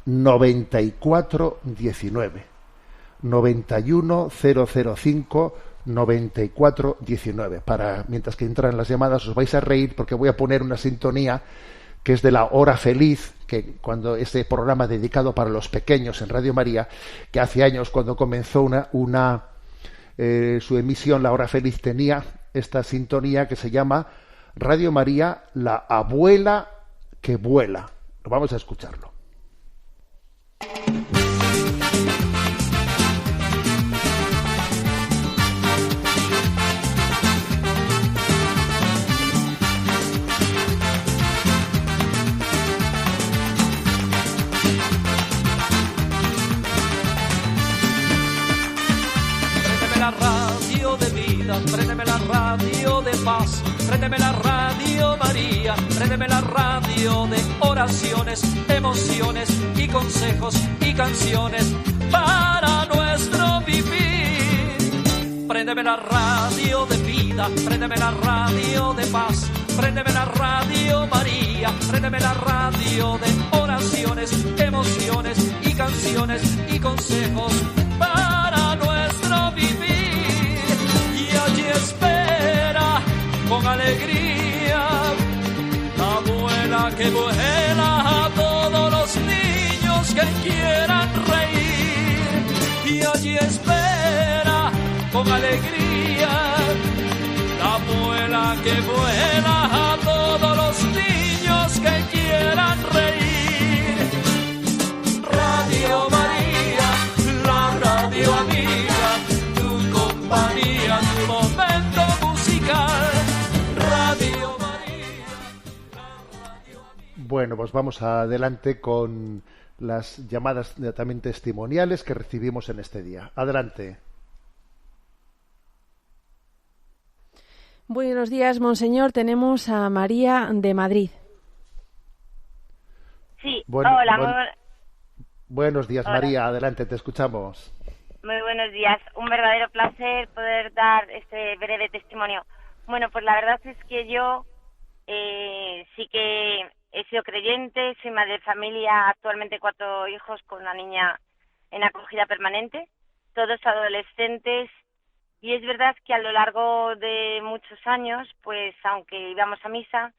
B: 94 19. 91 005 94 19. Mientras que entran las llamadas os vais a reír, porque voy a poner una sintonía que es de la Hora Feliz, que cuando ese programa dedicado para los pequeños en Radio María, que hace años, cuando comenzó su emisión, la Hora Feliz tenía esta sintonía que se llama Radio María, la abuela que vuela. Vamos a escucharlo.
D: Préndeme la radio de paz, préndeme la radio María, préndeme la radio de oraciones, emociones y consejos y canciones para nuestro vivir. Préndeme la radio de vida, préndeme la radio de paz, Préndeme la radio María, préndeme la radio de oraciones, emociones y canciones y consejos para nuestro vivir. Y allí espera con alegría la abuela que vuela a todos los niños que quieran reír. Y allí espera con alegría la abuela que vuela a todos los niños que quieran reír. Radio María, la radio amiga, tu compañía, tu momento musical. Radio María, la radio amiga.
B: Bueno, pues vamos adelante con las llamadas también testimoniales que recibimos en este día. Adelante.
E: Buenos días, monseñor. Tenemos a María de Madrid.
F: Sí,
B: Bueno,
F: hola,
B: buenos días,
F: Hola.
B: María. Adelante, te escuchamos.
F: muy buenos días. Un verdadero placer poder dar este breve testimonio. Bueno, pues la verdad es que yo sí que he sido creyente, soy madre de familia, actualmente 4 hijos con una niña en acogida permanente, todos adolescentes, y es verdad que a lo largo de muchos años, pues aunque íbamos a misa,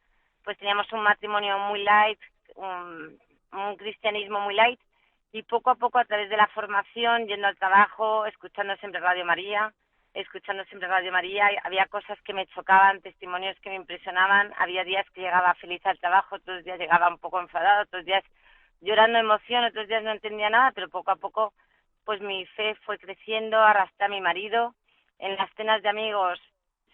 F: pues teníamos un matrimonio muy light, un cristianismo muy light, y poco a poco a través de la formación, yendo al trabajo, escuchando siempre Radio María, había cosas que me chocaban, testimonios que me impresionaban, había días que llegaba feliz al trabajo, otros días llegaba un poco enfadado, otros días llorando de emoción, otros días no entendía nada, pero poco a poco pues mi fe fue creciendo, arrastré a mi marido. En las cenas de amigos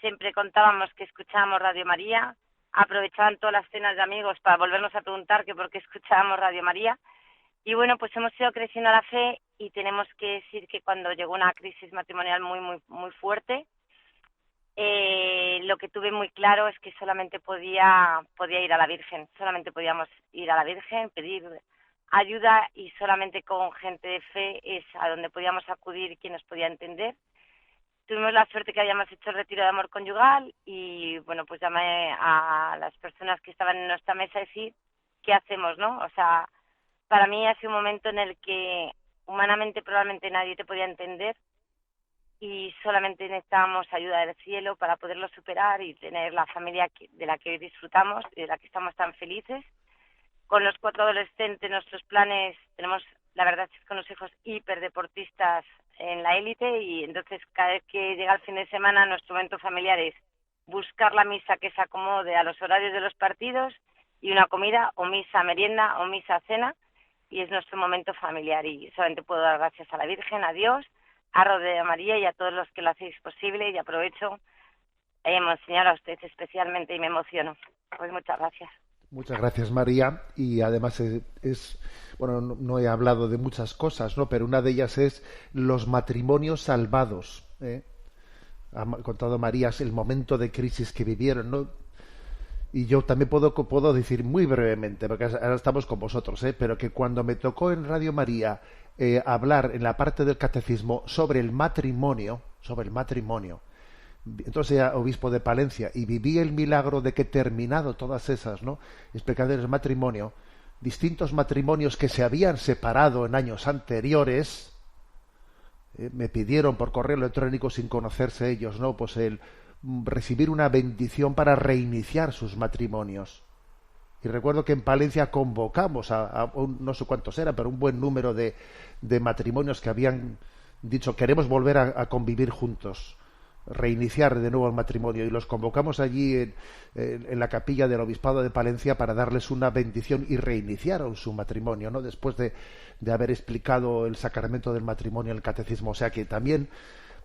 F: siempre contábamos que escuchábamos Radio María, aprovechaban todas las cenas de amigos para volvernos a preguntar que por qué escuchábamos Radio María. Y bueno, pues hemos ido creciendo la fe y tenemos que decir que cuando llegó una crisis matrimonial muy fuerte, lo que tuve muy claro es que solamente podía ir a la Virgen, solamente podíamos ir a la Virgen, pedir ayuda, y solamente con gente de fe es a donde podíamos acudir y quien nos podía entender. Tuvimos la suerte que habíamos hecho el retiro de amor conyugal y bueno, pues llamé a las personas que estaban en nuestra mesa a decir qué hacemos, ¿no? O sea, para mí ha sido un momento en el que humanamente probablemente nadie te podía entender y solamente necesitábamos ayuda del cielo para poderlo superar y tener la familia de la que hoy disfrutamos y de la que estamos tan felices. Con los 4 adolescentes, nuestros planes, tenemos, la verdad es que con los hijos hiperdeportistas en la élite, y entonces cada vez que llega el fin de semana nuestro momento familiar es buscar la misa que se acomode a los horarios de los partidos y una comida, o misa merienda o misa cena, y es nuestro momento familiar. Y solamente puedo dar gracias a la Virgen, a Dios, a Radio María y a todos los que lo hacéis posible, y aprovecho, monseñor, a usted especialmente, y me emociono. Pues muchas gracias.
B: Muchas gracias, María. Y además bueno, no he hablado de muchas cosas, ¿no? Pero una de ellas es los matrimonios salvados, ¿eh? Ha contado María el momento de crisis que vivieron, ¿no? Y yo también puedo decir muy brevemente, porque ahora estamos con vosotros, pero que cuando me tocó en Radio María hablar en la parte del catecismo sobre el matrimonio, entonces era obispo de Palencia y viví el milagro de que, terminado todas esas, ¿no?, explicaciones del matrimonio, distintos matrimonios que se habían separado en años anteriores, me pidieron por correo electrónico, sin conocerse ellos, ¿no?, pues el recibir una bendición para reiniciar sus matrimonios. Y recuerdo que en Palencia convocamos no sé cuántos eran, pero un buen número de matrimonios que habían dicho queremos volver a convivir juntos, reiniciar de nuevo el matrimonio, y los convocamos allí en la capilla del Obispado de Palencia para darles una bendición, y reiniciaron su matrimonio, ¿no?, después de haber explicado el sacramento del matrimonio en el catecismo. O sea que también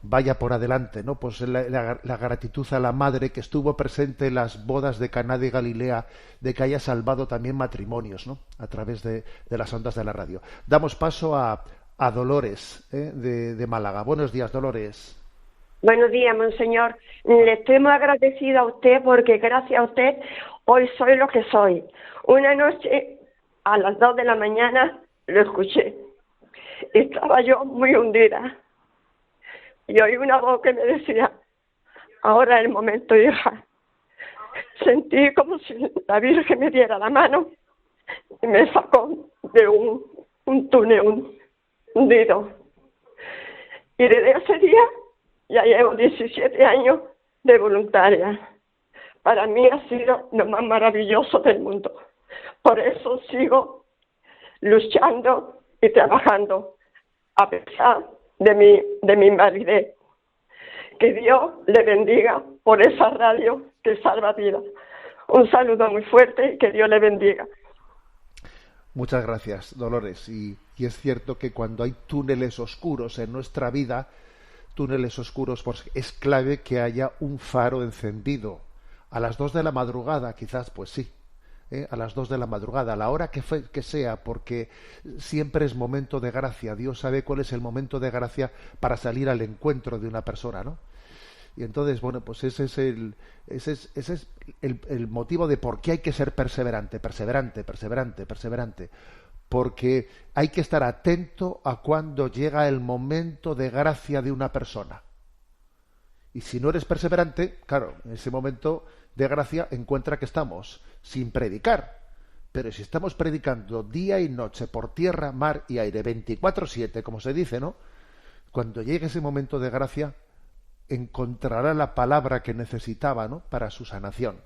B: vaya por adelante, ¿no?, pues la gratitud a la Madre que estuvo presente en las bodas de Caná de Galilea, de que haya salvado también matrimonios, ¿no?, a través de las ondas de la radio. Damos paso a Dolores, de Málaga. Buenos días, Dolores.
G: Buenos días, monseñor. Le estoy muy agradecida a usted porque gracias a usted hoy soy lo que soy. Una noche a las 2 de la mañana lo escuché. Estaba yo muy hundida y oí una voz que me decía: ahora es el momento, hija. sentí como si la Virgen me diera la mano y me sacó de un túnel hundido. Y desde ese día ya llevo 17 años de voluntaria. Para mí ha sido lo más maravilloso del mundo. Por eso sigo luchando y trabajando a pesar de mi invalidez. Que Dios le bendiga por esa radio que salva vidas. Un saludo muy fuerte y que Dios le bendiga.
B: Muchas gracias, Dolores. Y es cierto que cuando hay túneles oscuros en nuestra vida, túneles oscuros, pues es clave que haya un faro encendido. A las 2 de la madrugada, quizás, pues sí. A las 2 de la madrugada, a la hora que sea, porque siempre es momento de gracia. Dios sabe cuál es el momento de gracia para salir al encuentro de una persona, ¿no? Y entonces, bueno, pues ese es el motivo de por qué hay que ser perseverante, porque hay que estar atento a cuando llega el momento de gracia de una persona. Y si no eres perseverante, claro, en ese momento de gracia encuentra que estamos sin predicar. Pero si estamos predicando día y noche por tierra, mar y aire, 24/7, como se dice, ¿no? Cuando llegue ese momento de gracia, encontrará la palabra que necesitaba, ¿no?, para su sanación.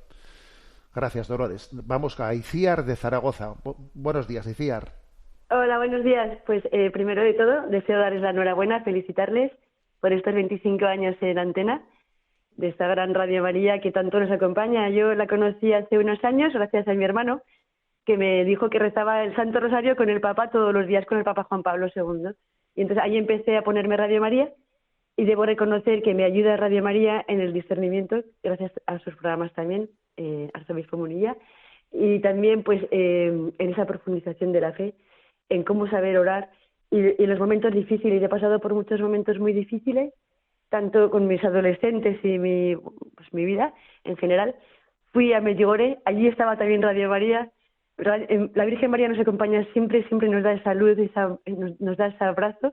B: Gracias, Dolores. Vamos a Iciar de Zaragoza. Buenos días, Iciar.
H: Hola, buenos días. Pues primero de todo, deseo darles la enhorabuena, felicitarles por estos 25 años en antena de esta gran Radio María que tanto nos acompaña. Yo la conocí hace unos años gracias a mi hermano, que me dijo que rezaba el Santo Rosario con el Papa todos los días, con el Papa Juan Pablo II. Y entonces ahí empecé a ponerme Radio María y debo reconocer que me ayuda Radio María en el discernimiento, gracias a sus programas también, Arzobispo Munilla, y también pues en esa profundización de la fe, en cómo saber orar y en los momentos difíciles. He pasado por muchos momentos muy difíciles, tanto con mis adolescentes y mi vida en general. Fui a Medjugorje, allí estaba también Radio María. La Virgen María nos acompaña siempre, siempre nos da esa luz, nos da ese abrazo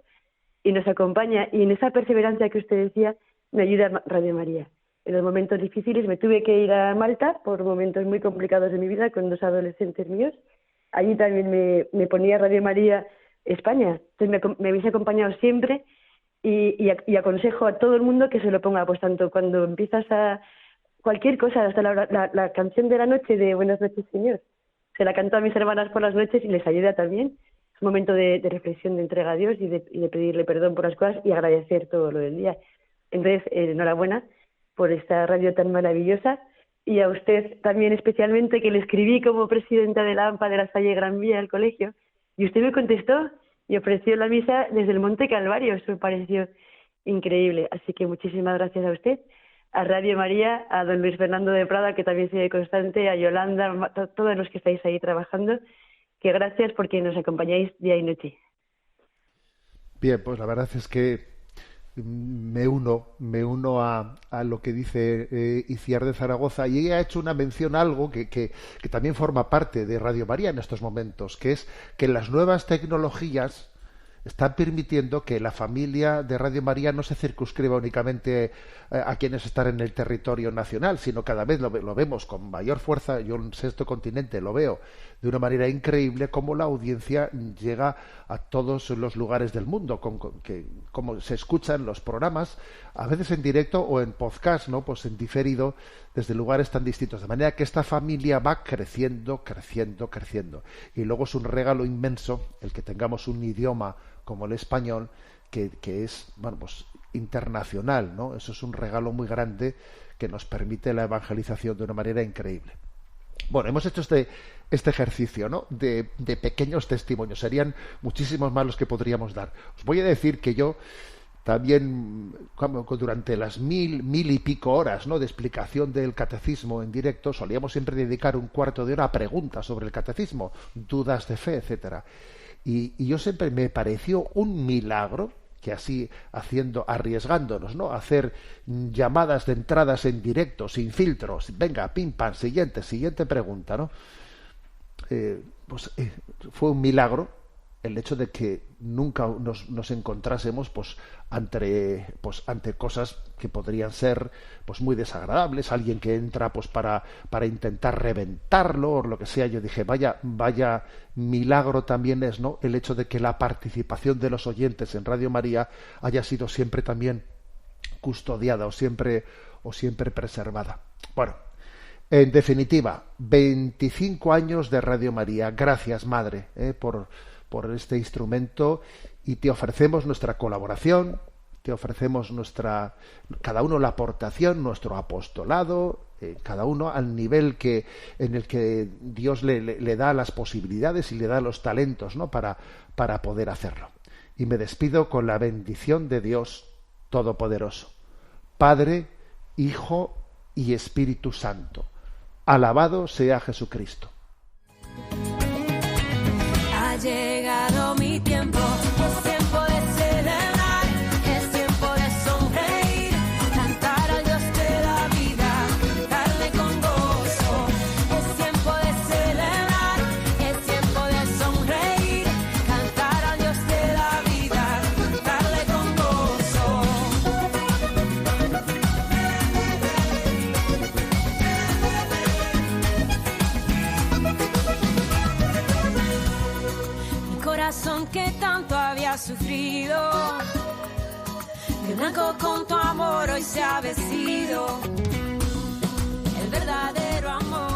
H: y nos acompaña. Y en esa perseverancia que usted decía, me ayuda Radio María. En los momentos difíciles me tuve que ir a Malta por momentos muy complicados de mi vida con 2 adolescentes míos. Allí también me ponía Radio María España. Entonces me habéis acompañado siempre y aconsejo a todo el mundo que se lo ponga, pues tanto cuando empiezas a cualquier cosa, hasta la canción de la noche de Buenas noches, Señor. Se la canto a mis hermanas por las noches y les ayuda también. Es un momento de reflexión, de entrega a Dios y de pedirle perdón por las cosas y agradecer todo lo del día. Entonces, enhorabuena por esta radio tan maravillosa, y a usted también especialmente, que le escribí como presidenta de la AMPA de la Salle Gran Vía del colegio, y usted me contestó y ofreció la misa desde el Monte Calvario. Eso me pareció increíble. Así que muchísimas gracias a usted, a Radio María, a don Luis Fernando de Prada, que también sigue constante, a Yolanda, todos los que estáis ahí trabajando, que gracias porque nos acompañáis día y noche.
B: Bien, pues la verdad es que me uno a lo que dice Iciar de Zaragoza, y ella ha hecho una mención a algo que también forma parte de Radio María en estos momentos, que es que las nuevas tecnologías están permitiendo que la familia de Radio María no se circunscriba únicamente a quienes están en el territorio nacional, sino cada vez lo vemos con mayor fuerza. Yo en Sexto Continente lo veo de una manera increíble, cómo la audiencia llega a todos los lugares del mundo, como se escuchan los programas, a veces en directo o en podcast, ¿no?, pues en diferido, desde lugares tan distintos, de manera que esta familia va creciendo. Y luego es un regalo inmenso el que tengamos un idioma como el español, que es, bueno, pues internacional, ¿no? Eso es un regalo muy grande que nos permite la evangelización de una manera increíble. Bueno, hemos hecho este ejercicio, ¿no?, de pequeños testimonios. Serían muchísimos más los que podríamos dar. Os voy a decir que yo también, durante las mil y pico horas, ¿no?, de explicación del catecismo en directo, solíamos siempre dedicar un cuarto de hora a preguntas sobre el catecismo, dudas de fe, etcétera. Y yo siempre me pareció un milagro que así, arriesgándonos, ¿no?, a hacer llamadas de entradas en directo, sin filtros, venga, pim pam, siguiente pregunta, ¿no? Fue un milagro el hecho de que nunca nos encontrásemos ante cosas que podrían ser pues muy desagradables, alguien que entra pues para intentar reventarlo o lo que sea. Yo dije, vaya milagro también es, ¿no?, el hecho de que la participación de los oyentes en Radio María haya sido siempre también custodiada o siempre preservada. Bueno, en definitiva, 25 años de Radio María. Gracias, Madre, por este instrumento, y te ofrecemos nuestra colaboración, te ofrecemos cada uno la aportación, nuestro apostolado, cada uno al nivel en el que Dios le da las posibilidades y le da los talentos, ¿no?, para poder hacerlo. Y me despido con la bendición de Dios Todopoderoso, Padre, Hijo y Espíritu Santo. Alabado sea Jesucristo.
A: Ha llegado mi tiempo, es tiempo de celebrar, es tiempo de sonreír, cantar al Dios de la vida, darle con gozo. Es tiempo de celebrar, es tiempo de sonreír, cantar al Dios de la vida, darle con gozo. Corazón que tanto había sufrido, de blanco con tu amor hoy se ha vestido, el verdadero amor.